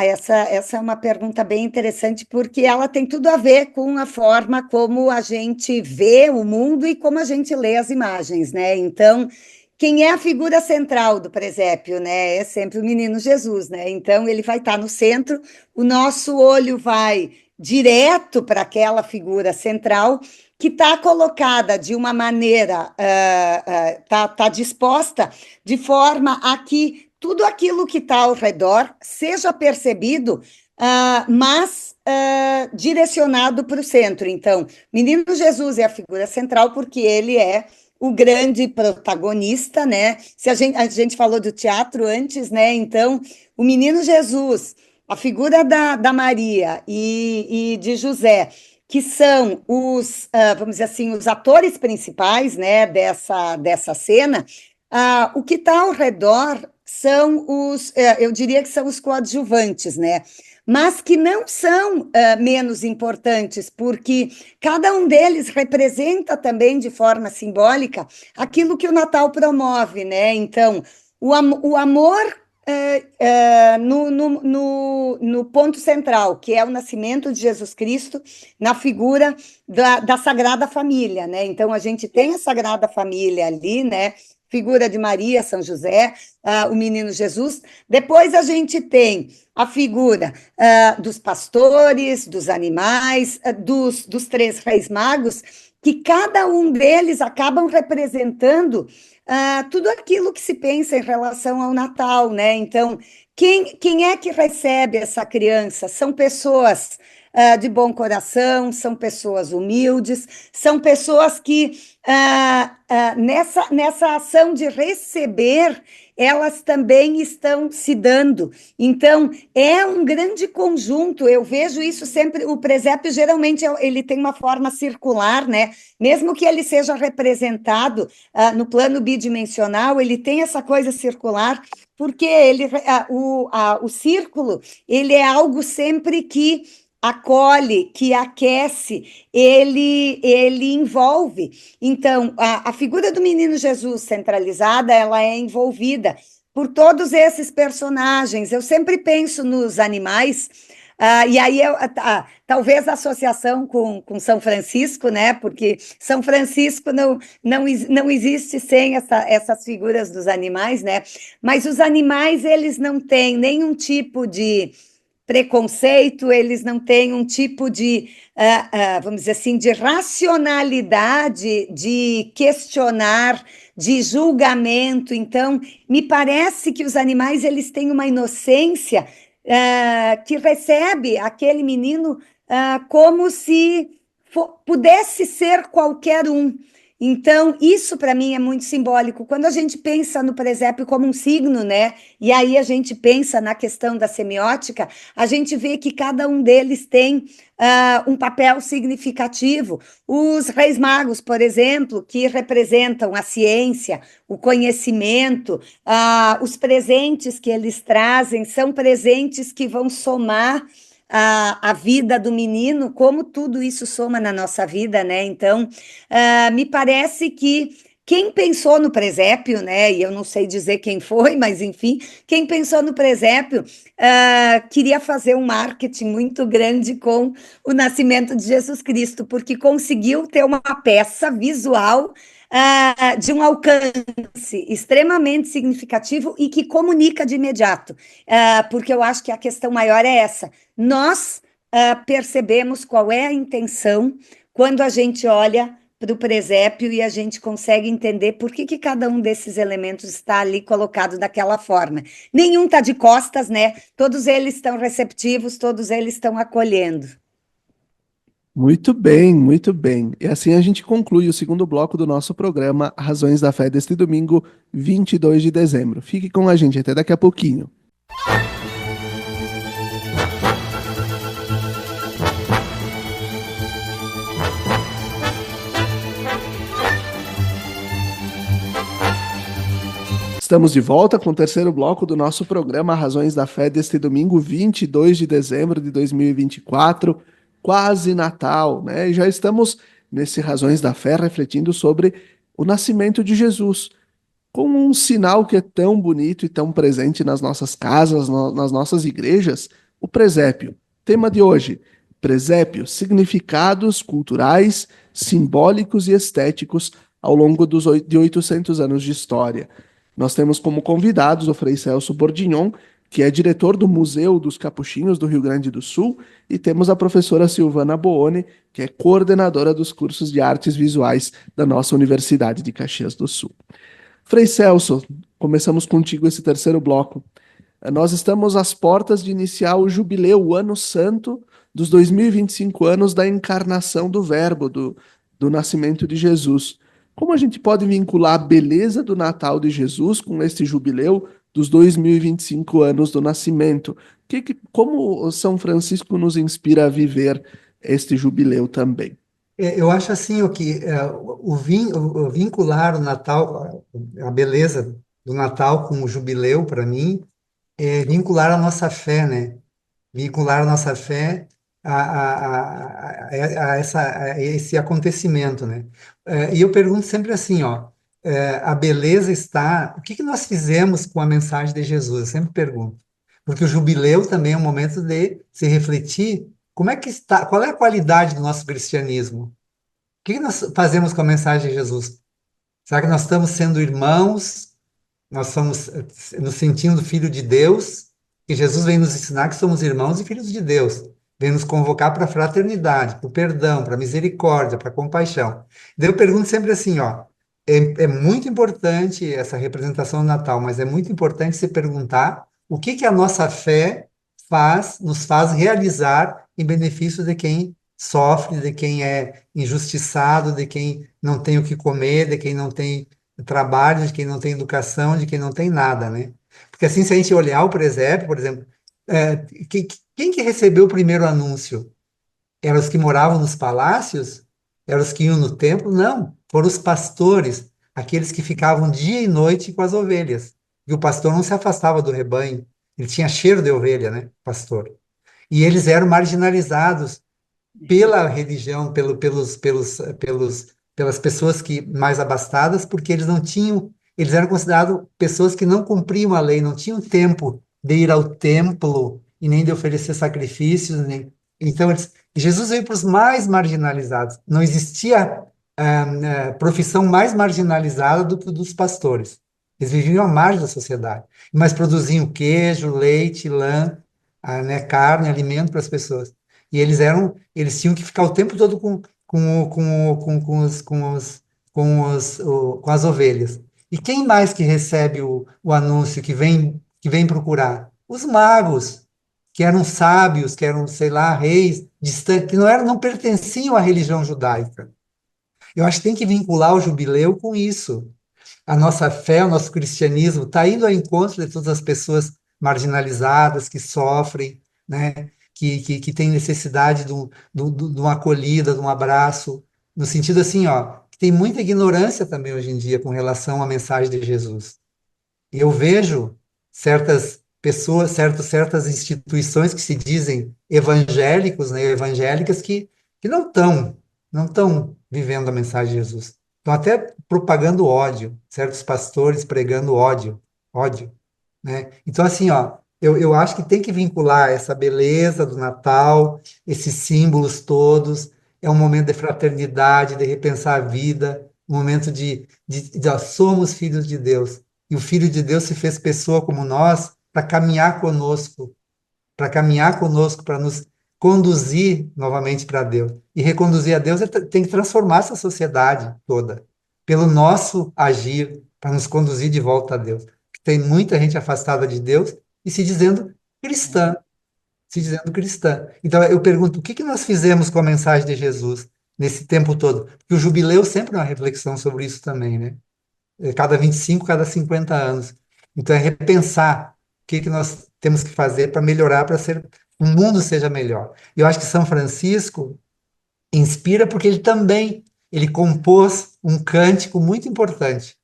Essa é uma pergunta bem interessante, porque ela tem tudo a ver com a forma como a gente vê o mundo e como a gente lê as imagens, né? Então, quem é a figura central do presépio, né? É sempre o menino Jesus, né? Então, ele vai estar no centro, o nosso olho vai direto para aquela figura central, que está colocada de uma maneira, tá disposta de forma a que tudo aquilo que está ao redor seja percebido, mas direcionado para o centro. Então, Menino Jesus é a figura central porque ele é o grande protagonista, né? Se a gente falou do teatro antes, né? Então, o Menino Jesus, a figura da Maria e de José, que são os, vamos dizer assim, os atores principais, né, dessa cena, o que está ao redor são eu diria que são os coadjuvantes, né? Mas que não são menos importantes, porque cada um deles representa também de forma simbólica aquilo que o Natal promove, né? Então, o amor no ponto central, que é o nascimento de Jesus Cristo na figura da Sagrada Família, né? Então, a gente tem a Sagrada Família ali, né? Figura de Maria, São José, o menino Jesus. Depois a gente tem a figura dos pastores, dos animais, dos três reis magos, que cada um deles acabam representando tudo aquilo que se pensa em relação ao Natal, né? Então, quem é que recebe essa criança? São pessoas de bom coração, são pessoas humildes, são pessoas que, nessa ação de receber, elas também estão se dando. Então, é um grande conjunto. Eu vejo isso sempre. O presépio, geralmente, ele tem uma forma circular, né? Mesmo que ele seja representado no plano bidimensional, ele tem essa coisa circular, porque o círculo, ele é algo sempre que acolhe, que aquece, ele envolve. Então, a figura do menino Jesus centralizada, ela é envolvida por todos esses personagens. Eu sempre penso nos animais, e aí talvez a associação com São Francisco, né? Porque São Francisco não existe sem essas figuras dos animais, né? Mas os animais, eles não têm nenhum tipo de preconceito, eles não têm um tipo de, vamos dizer assim, de racionalidade, de questionar, de julgamento. Então, me parece que os animais, eles têm uma inocência que recebe aquele menino como se pudesse ser qualquer um. Então, isso para mim é muito simbólico. Quando a gente pensa no presépio como um signo, né? E aí a gente pensa na questão da semiótica, a gente vê que cada um deles tem um papel significativo. Os reis magos, por exemplo, que representam a ciência, o conhecimento, os presentes que eles trazem são presentes que vão somar a vida do menino, como tudo isso soma na nossa vida, né? Então, me parece que quem pensou no presépio, né? E eu não sei dizer quem foi, mas enfim, quem pensou no presépio queria fazer um marketing muito grande com o nascimento de Jesus Cristo, porque conseguiu ter uma peça visual de um alcance extremamente significativo e que comunica de imediato, porque eu acho que a questão maior é essa. Nós percebemos qual é a intenção quando a gente olha para o presépio e a gente consegue entender por que que cada um desses elementos está ali colocado daquela forma. Nenhum está de costas, né? Todos eles estão receptivos, todos eles estão acolhendo. Muito bem, muito bem. E assim a gente conclui o segundo bloco do nosso programa Razões da Fé deste domingo, 22 de dezembro. Fique com a gente até daqui a pouquinho. Estamos de volta com o terceiro bloco do nosso programa Razões da Fé deste domingo, 22 de dezembro de 2024, quase Natal, né? E já estamos nesse Razões da Fé refletindo sobre o nascimento de Jesus, como um sinal que é tão bonito e tão presente nas nossas casas, nas nossas igrejas, o presépio. Tema de hoje: presépio, significados culturais, simbólicos e estéticos ao longo de 800 anos de história. Nós temos como convidados o Frei Celso Bordignon, que é diretor do Museu dos Capuchinhos do Rio Grande do Sul, e temos a professora Silvana Boone, que é coordenadora dos cursos de artes visuais da nossa Universidade de Caxias do Sul. Frei Celso, começamos contigo esse terceiro bloco. Nós estamos às portas de iniciar o jubileu, o ano santo dos 2025 anos da encarnação do Verbo, do nascimento de Jesus. Como a gente pode vincular a beleza do Natal de Jesus com este jubileu dos 2025 anos do nascimento? Como São Francisco nos inspira a viver este jubileu também? Eu acho assim o vincular o Natal, a beleza do Natal com o jubileu, para mim, é vincular a nossa fé, né? Vincular a nossa fé a esse acontecimento, né? E eu pergunto sempre assim, ó, a beleza está... O que que nós fizemos com a mensagem de Jesus? Eu sempre pergunto. Porque o jubileu também é um momento de se refletir como é que está, qual é a qualidade do nosso cristianismo? O que que nós fazemos com a mensagem de Jesus? Será que nós estamos sendo irmãos? Nós somos nos sentindo filho de Deus? E Jesus vem nos ensinar que somos irmãos e filhos de Deus. Vem nos convocar para a fraternidade, para o perdão, para a misericórdia, para a compaixão. Daí eu pergunto sempre assim, ó, é muito importante essa representação do Natal, mas é muito importante se perguntar o que que a nossa fé nos faz realizar em benefício de quem sofre, de quem é injustiçado, de quem não tem o que comer, de quem não tem trabalho, de quem não tem educação, de quem não tem nada, né? Porque assim, se a gente olhar o presépio, por exemplo, é, quem que recebeu o primeiro anúncio? Eram os que moravam nos palácios? Eram os que iam no templo? Não, foram os pastores, aqueles que ficavam dia e noite com as ovelhas. E o pastor não se afastava do rebanho, ele tinha cheiro de ovelha, né, pastor? E eles eram marginalizados pela religião, pelas pessoas que mais abastadas, porque eles não tinham, eles eram considerados pessoas que não cumpriam a lei, não tinham tempo de ir ao templo e nem de oferecer sacrifícios, nem. Então, Jesus veio para os mais marginalizados. Não existia profissão mais marginalizada do que dos pastores. Eles viviam à margem da sociedade, mas produziam queijo, leite, lã, né, carne, alimento para as pessoas. E eles tinham que ficar o tempo todo com as ovelhas. E quem mais que recebe o anúncio que vem procurar? Os magos, que eram sábios, que eram, sei lá, reis distantes, que não pertenciam à religião judaica. Eu acho que tem que vincular o jubileu com isso. A nossa fé, o nosso cristianismo está indo ao encontro de todas as pessoas marginalizadas, que sofrem, né? Que têm necessidade de uma acolhida, de um abraço, no sentido assim, ó, que tem muita ignorância também hoje em dia com relação à mensagem de Jesus. E eu vejo certas pessoas, certas instituições que se dizem evangélicos, né, evangélicas, que não estão vivendo a mensagem de Jesus. Estão até propagando ódio, certos pastores pregando ódio, né? Então, assim, ó, eu acho que tem que vincular essa beleza do Natal, esses símbolos todos, é um momento de fraternidade, de repensar a vida, um momento ó, somos filhos de Deus, e o Filho de Deus se fez pessoa como nós para caminhar conosco, para nos conduzir novamente para Deus. E reconduzir a Deus tem que transformar essa sociedade toda, pelo nosso agir, para nos conduzir de volta a Deus. Tem muita gente afastada de Deus e se dizendo cristã. Então eu pergunto, o que que nós fizemos com a mensagem de Jesus nesse tempo todo? Porque o jubileu sempre é uma reflexão sobre isso também, né? Cada 25, cada 50 anos. Então é repensar o que que nós temos que fazer para melhorar, para ser o mundo seja melhor. E eu acho que São Francisco inspira porque ele compôs um cântico muito importante,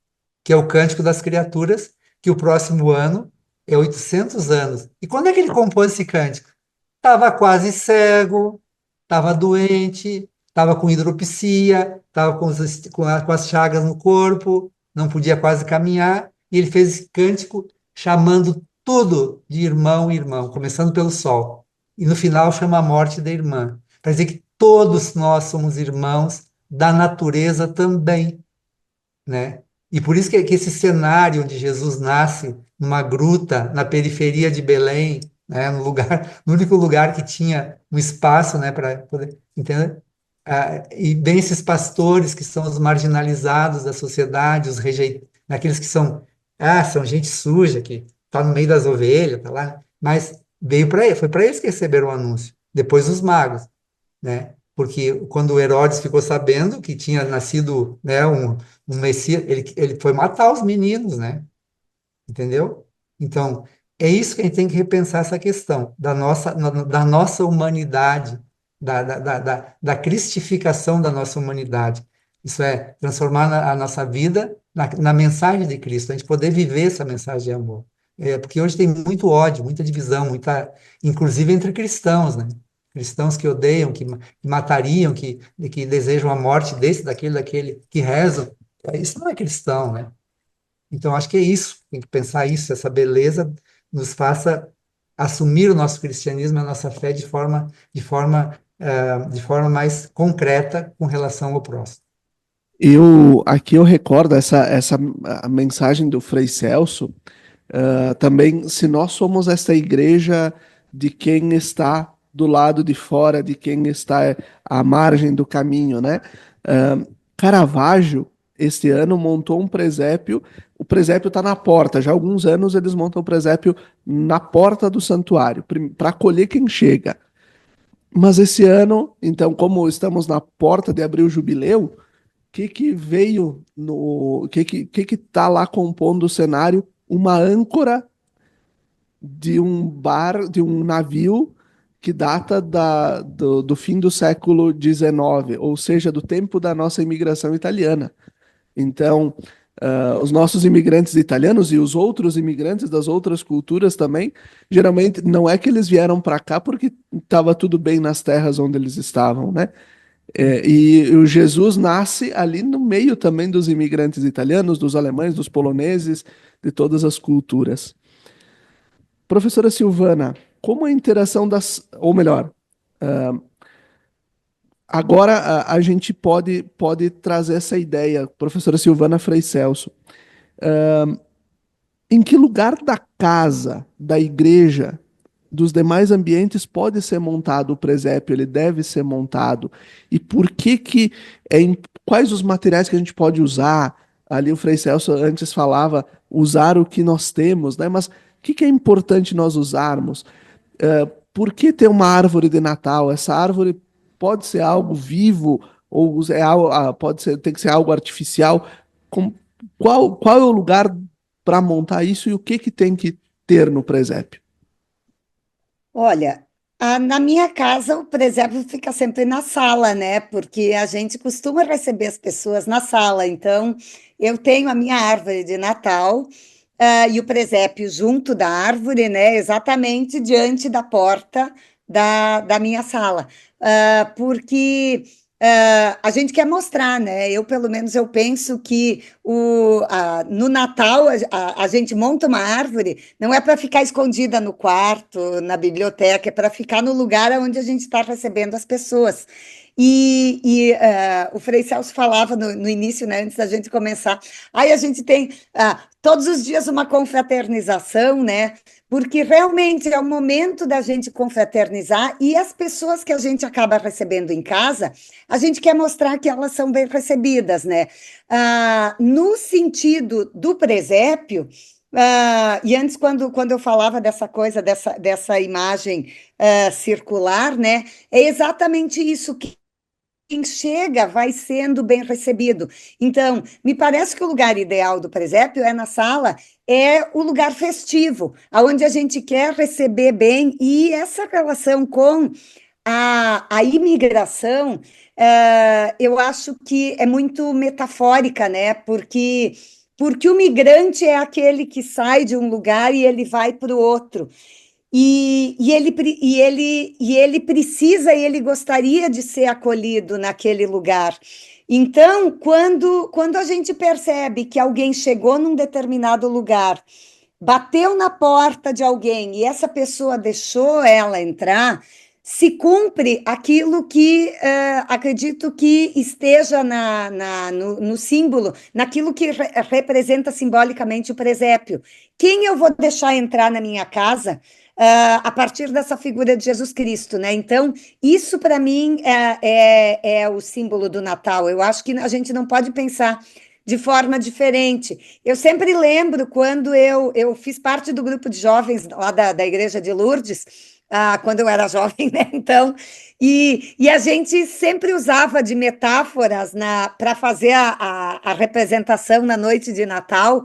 que é o Cântico das Criaturas, que o próximo ano é 800 anos. E quando é que ele compôs esse cântico? Estava quase cego, estava doente, estava com hidropisia, estava com as chagas no corpo, não podia quase caminhar, e ele fez esse cântico chamando tudo de irmão e irmão, começando pelo sol. E no final chama a morte da irmã, para dizer que todos nós somos irmãos da natureza também, né? E por isso que esse cenário onde Jesus nasce, numa gruta, na periferia de Belém, né, no lugar, no único lugar que tinha um espaço, né, para poder, entender? E bem esses pastores que são os marginalizados da sociedade, os rejeitados, aqueles que são gente suja, que está no meio das ovelhas, tá lá, mas veio para ele, foi para eles que receberam o anúncio, depois os magos, né? Porque quando Herodes ficou sabendo que tinha nascido, né, um Messias, ele foi matar os meninos, né? Entendeu? Então, é isso que a gente tem que repensar essa questão da nossa humanidade, da cristificação da nossa humanidade. Isso é, transformar a nossa vida na mensagem de Cristo, a gente poder viver essa mensagem de amor. Porque hoje tem muito ódio, muita divisão, inclusive entre cristãos, né? Cristãos que odeiam, que matariam, que desejam a morte daquele, que rezam. Isso não é cristão, né? Então, acho que é isso, tem que pensar isso, essa beleza nos faça assumir o nosso cristianismo, a nossa fé de forma mais concreta com relação ao próximo. Aqui eu recordo essa a mensagem do Frei Celso. Também, se nós somos esta igreja de quem está do lado de fora, de quem está à margem do caminho, né? Caravaggio, este ano, montou um presépio. O presépio está na porta. Já há alguns anos eles montam o presépio na porta do santuário, para acolher quem chega. Mas esse ano, então, como estamos na porta de abrir o jubileu, o que veio no. O que está lá compondo o cenário? Uma âncora de um navio que data do fim do século XIX, ou seja, do tempo da nossa imigração italiana. Então, os nossos imigrantes italianos e os outros imigrantes das outras culturas também, geralmente não é que eles vieram para cá porque estava tudo bem nas terras onde eles estavam, né? E o Jesus nasce ali no meio também dos imigrantes italianos, dos alemães, dos poloneses, de todas as culturas. Professora Silvana, como a interação ou melhor, agora a gente pode trazer essa ideia, professora Silvana Frei Celso. Em que lugar da casa, da igreja, dos demais ambientes pode ser montado o presépio? Ele deve ser montado? E por que quais os materiais que a gente pode usar? Ali o Frei Celso antes falava usar o que nós temos, né? Mas o que é importante nós usarmos? Por que ter uma árvore de Natal? Essa árvore pode ser algo vivo ou tem que ser algo artificial? Com- qual é o lugar para montar isso e o que tem que ter no presépio? Olha, na minha casa o presépio fica sempre na sala, né? Porque a gente costuma receber as pessoas na sala. Então, eu tenho a minha árvore de Natal, e o presépio junto da árvore, né? Exatamente diante da porta da minha sala. Porque a gente quer mostrar, né? Eu, pelo menos, eu penso que no Natal a gente monta uma árvore, não é para ficar escondida no quarto, na biblioteca, é para ficar no lugar onde a gente está recebendo as pessoas. O Frei Celso falava no início, né, antes da gente começar, aí a gente tem todos os dias uma confraternização, né? porque realmente é o momento da gente confraternizar e as pessoas que a gente acaba recebendo em casa, a gente quer mostrar que elas são bem recebidas, né? No sentido do presépio, e antes, quando eu falava dessa coisa, dessa imagem circular, né? É exatamente isso que quem chega vai sendo bem recebido. Então, me parece que o lugar ideal do presépio é na sala, é o lugar festivo, aonde a gente quer receber bem, e essa relação com a imigração, eu acho que é muito metafórica, né? Porque o migrante é aquele que sai de um lugar e ele vai para o outro. E ele precisa e ele gostaria de ser acolhido naquele lugar. Então, quando a gente percebe que alguém chegou num determinado lugar, bateu na porta de alguém e essa pessoa deixou ela entrar, se cumpre aquilo que acredito que esteja no símbolo, naquilo que representa simbolicamente o presépio. Quem eu vou deixar entrar na minha casa a partir dessa figura de Jesus Cristo, né? Então, isso para mim é o símbolo do Natal. Eu acho que a gente não pode pensar de forma diferente. Eu sempre lembro quando eu fiz parte do grupo de jovens lá da Igreja de Lourdes, quando eu era jovem, né? Então, e a gente sempre usava de metáforas para fazer a representação na noite de Natal,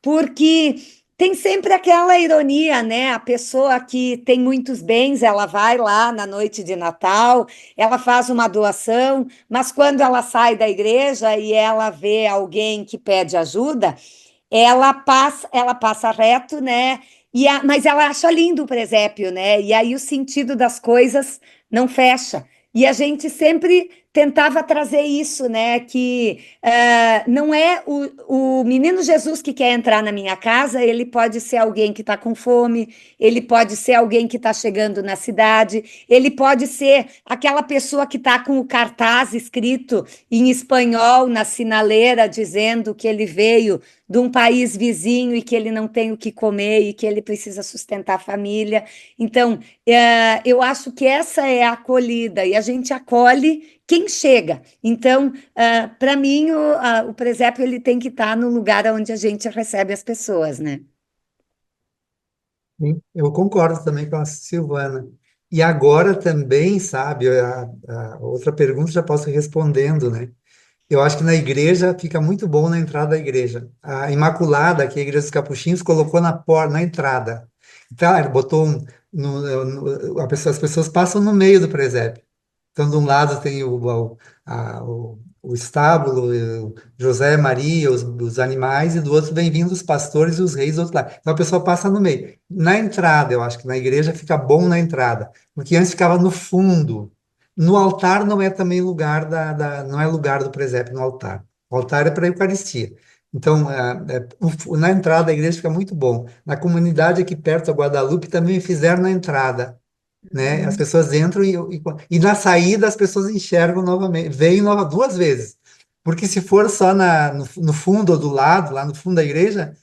porque tem sempre aquela ironia, né? A pessoa que tem muitos bens, ela vai lá na noite de Natal, ela faz uma doação, mas quando ela sai da igreja e ela vê alguém que pede ajuda, ela passa reto, né? Mas ela acha lindo o presépio, né? E aí o sentido das coisas não fecha. E a gente sempre tentava trazer isso, né? Que não é o menino Jesus que quer entrar na minha casa, ele pode ser alguém que está com fome, ele pode ser alguém que está chegando na cidade, ele pode ser aquela pessoa que está com o cartaz escrito em espanhol na sinaleira, dizendo que ele veio de um país vizinho e que ele não tem o que comer e que ele precisa sustentar a família. Então, eu acho que essa é a acolhida, e a gente acolhe quem chega. Então, para mim, o presépio ele tem que estar no lugar onde a gente recebe as pessoas, né? Sim, eu concordo também com a Silvana. E agora também, sabe, a outra pergunta já posso ir respondendo, né? Eu acho que na igreja fica muito bom na entrada da igreja. A Imaculada, que é a Igreja dos Capuchinhos, colocou na porta, na entrada. Então, ele botou as pessoas passam no meio do presépio. Então, de um lado tem o estábulo, o José, Maria, os animais, e do outro vem vindo os pastores e os reis do outro lado. Então, a pessoa passa no meio. Na entrada, eu acho que na igreja fica bom na entrada, porque antes ficava no fundo. No altar não é também lugar não é lugar do presépio no altar. O altar é para a Eucaristia. Então, na entrada da igreja fica muito bom. Na comunidade aqui perto, a Guadalupe, também fizeram na entrada, né? As pessoas entram e na saída as pessoas enxergam novamente, veem duas vezes. Porque se for só no fundo ou do lado, lá no fundo da igreja,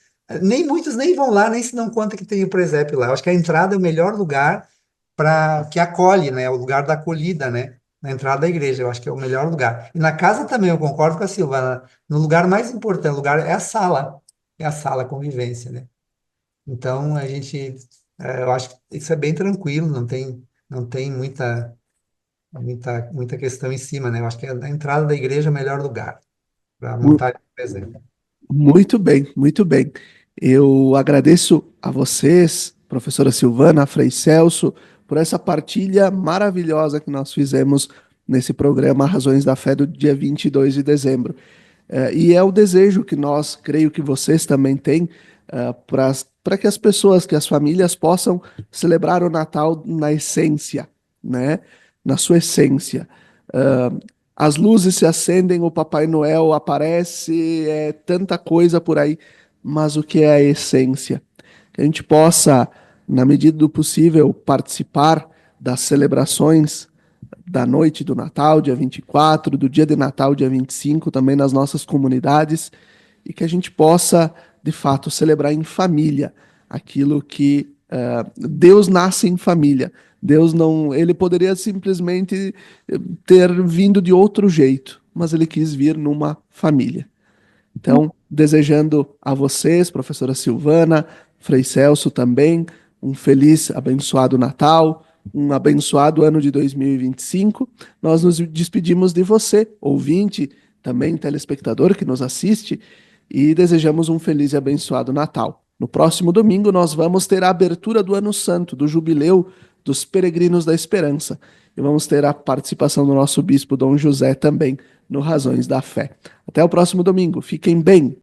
nem muitos nem vão lá, nem se dão conta que tem o presépio lá. Eu acho que a entrada é o melhor lugar para que acolhe, né? O lugar da acolhida, né? Na entrada da igreja, eu acho que é o melhor lugar. E na casa também, eu concordo com a Silvana. No lugar mais importante, o lugar é a sala, a convivência, né? Então, eu acho que isso é bem tranquilo, não tem muita questão em cima, né? Eu acho que a entrada da igreja é o melhor lugar para Mu- montar o presente. Muito bem, muito bem. Eu agradeço a vocês, professora Silvana, Frei Celso, por essa partilha maravilhosa que nós fizemos nesse programa Razões da Fé do dia 22 de dezembro. E é o desejo que nós, creio que vocês também têm, para que as pessoas, que as famílias possam celebrar o Natal na essência, né? Na sua essência. Uh, as luzes se acendem, o Papai Noel aparece, é tanta coisa por aí, mas o que é a essência? Que a gente possa, na medida do possível, participar das celebrações da noite do Natal, dia 24, do dia de Natal, dia 25, também nas nossas comunidades, e que a gente possa, de fato, celebrar em família aquilo que Deus nasce em família. Deus não, ele poderia simplesmente ter vindo de outro jeito, mas ele quis vir numa família. Então, desejando a vocês, professora Silvana, Frei Celso também, um feliz, abençoado Natal, um abençoado ano de 2025. Nós nos despedimos de você, ouvinte, também telespectador que nos assiste, e desejamos um feliz e abençoado Natal. No próximo domingo, nós vamos ter a abertura do Ano Santo, do Jubileu dos Peregrinos da Esperança. E vamos ter a participação do nosso bispo Dom José também no Razões da Fé. Até o próximo domingo. Fiquem bem.